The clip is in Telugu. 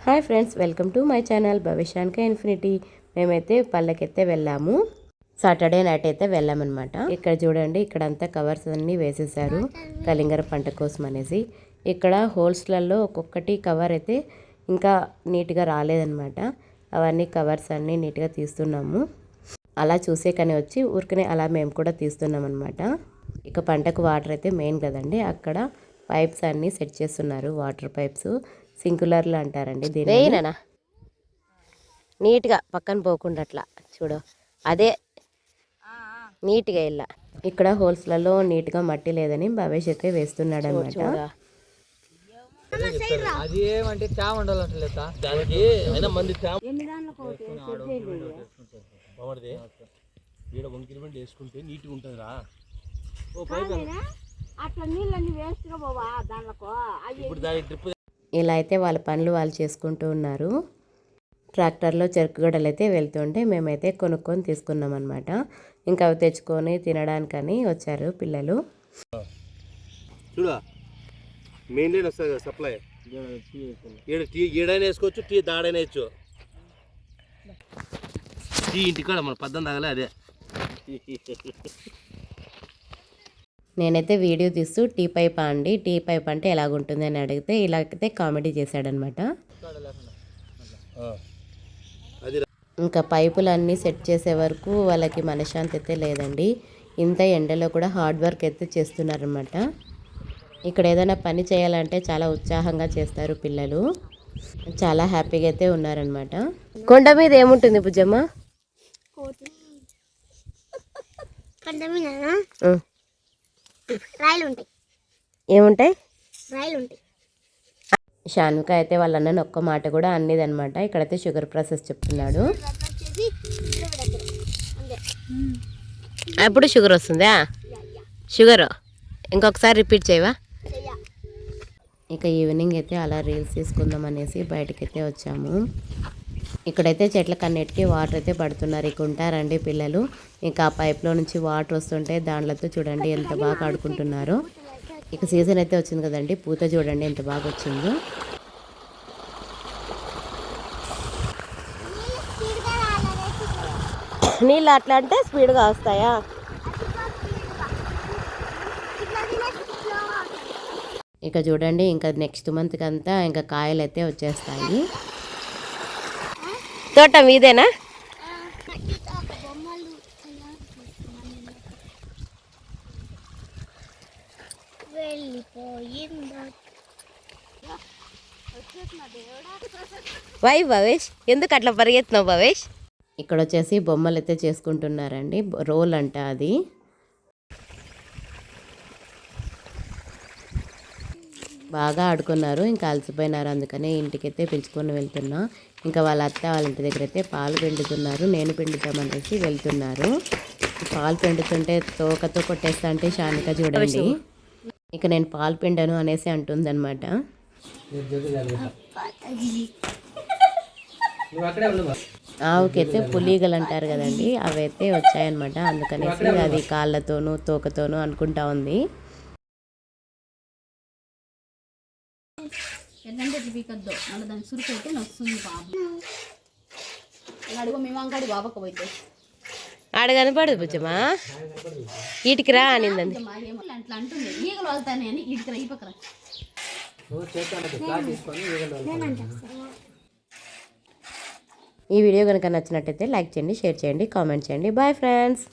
Hi friends, welcome to my channel భవిష్యానిక ఇన్ఫినిటీ. మేమైతే పల్లెకైతే వెళ్ళాము. సాటర్డే నైట్ అయితే వెళ్ళామన్నమాట. ఇక్కడ చూడండి, ఇక్కడంతా కవర్స్ అన్నీ వేసేసారు కలింగర పంట కోసం అనేసి. ఇక్కడ హోల్స్లలో ఒక్కొక్కటి కవర్ అయితే ఇంకా నీట్గా రాలేదన్నమాట. అవన్నీ కవర్స్ అన్నీ నీట్గా తీస్తున్నాము. అలా చూసే కానీ వచ్చి ఊరికనే అలా మేము కూడా తీస్తున్నాం అనమాట. ఇక పంటకు వాటర్ అయితే మెయిన్ కదండి. అక్కడ పైప్స్ అన్నీ సెట్ చేస్తున్నారు, వాటర్ పైప్స్, సింకులర్లు అంటారండి దీన్ని. నీట్గా పక్కన పోకుండా అట్లా చూడు, అదే నీట్గా ఇలా. ఇక్కడ హోల్స్లలో నీట్గా మట్టి లేదని భవేష్ అయితే వేస్తున్నాడు అనమాట. ఇలా అయితే వాళ్ళ పనులు వాళ్ళు చేసుకుంటూ ఉన్నారు. ట్రాక్టర్లో చెరుకుగడలు అయితే వెళ్తుంటే మేమైతే కొనుక్కొని తీసుకున్నాం అనమాట. ఇంకా అవి తెచ్చుకొని తినడానికని వచ్చారు పిల్లలు. చూడా మెయిన్ లైన్ వస్తుంది కదా సప్లై, టీ ఏడైనా వేసుకోవచ్చు, టీ దాడైనా వేయచ్చు. టీ ఇంటికాడ మన పద్దం తాగలే అదే. నేనైతే వీడియో తీస్తూ టీ పైప్ అండి, టీ పైప్ అంటే ఎలాగుంటుంది అని అడిగితే ఇలాగైతే కామెడీ చేశాడనమాట. ఇంకా పైపులన్నీ సెట్ చేసే వరకు వాళ్ళకి మనశ్శాంతి అయితే లేదండి. ఇంత ఎండలో కూడా హార్డ్ వర్క్ అయితే చేస్తున్నారనమాట. ఇక్కడ ఏదైనా పని చేయాలంటే చాలా ఉత్సాహంగా చేస్తారు పిల్లలు. చాలా హ్యాపీగా అయితే ఉన్నారనమాట. కొండ మీద ఏముంటుంది బుజ్జమ్మ? ఏముంటాయి? షాన్విక అయితే వాళ్ళ అన్నని ఒక్క మాట కూడా అన్నిదనమాట. ఇక్కడైతే షుగర్ ప్రాసెస్ చెప్తున్నాడు. అప్పుడు షుగర్ వస్తుందా? షుగర్ ఇంకొకసారి రిపీట్ చేయవా? ఇక ఈవినింగ్ అయితే అలా రీల్స్ తీసుకుందాం అనేసి బయటకైతే వచ్చాము. ఇక్కడైతే చెట్లకు అన్నిటికీ వాటర్ అయితే పడుతున్నారు. ఇక ఉంటారండి పిల్లలు. ఇంకా ఆ పైప్లో నుంచి వాటర్ వస్తుంటే దాంట్లతో చూడండి ఎంత బాగా ఆడుకుంటున్నారో. ఇక సీజన్ అయితే వచ్చింది కదండి, పూత చూడండి ఎంత బాగా వచ్చిందో. నీళ్ళు అట్లా అంటే స్పీడ్గా వస్తాయా? ఇక చూడండి, ఇంకా నెక్స్ట్ మంత్కి అంతా ఇంకా కాయలు అయితే వచ్చేస్తాయి. తోట మీదేనా? వై భవేష్, ఎందుకు అట్లా పరిగెత్తున్నావు భవేష్? ఇక్కడ వచ్చేసి బొమ్మలు అయితే చేసుకుంటున్నారండి. రోల్ అంట అది. బాగా ఆడుకున్నారు, ఇంకా అలసిపోయినారు. అందుకనే ఇంటికైతే పిలుచుకొని వెళ్తున్నా. ఇంకా వాళ్ళ అత్త వాళ్ళ ఇంటి దగ్గర అయితే పాలు పిండుతున్నారు. నేను పిండుతామనేసి వెళ్తున్నారు. పాలు పిండుతుంటే తోకతో కొట్టేస్తా అంటే షానిక చూడండి, ఇక నేను పాలు పిండను అనేసి అంటుందన్నమాట. ఆవుకైతే పులీగలు అంటారు కదండి, అవైతే వచ్చాయన్నమాట. అందుకనేసి అది కాళ్ళతోనూ తోకతోనూ అనుకుంటా ఉంది. ఆడ కనపడదు బుజ్జమ్మా, వీటికి రా అనిందండి. ఈ వీడియో కనుక నచ్చినట్టయితే లైక్ చేయండి, షేర్ చేయండి, కామెంట్ చేయండి. Bye friends.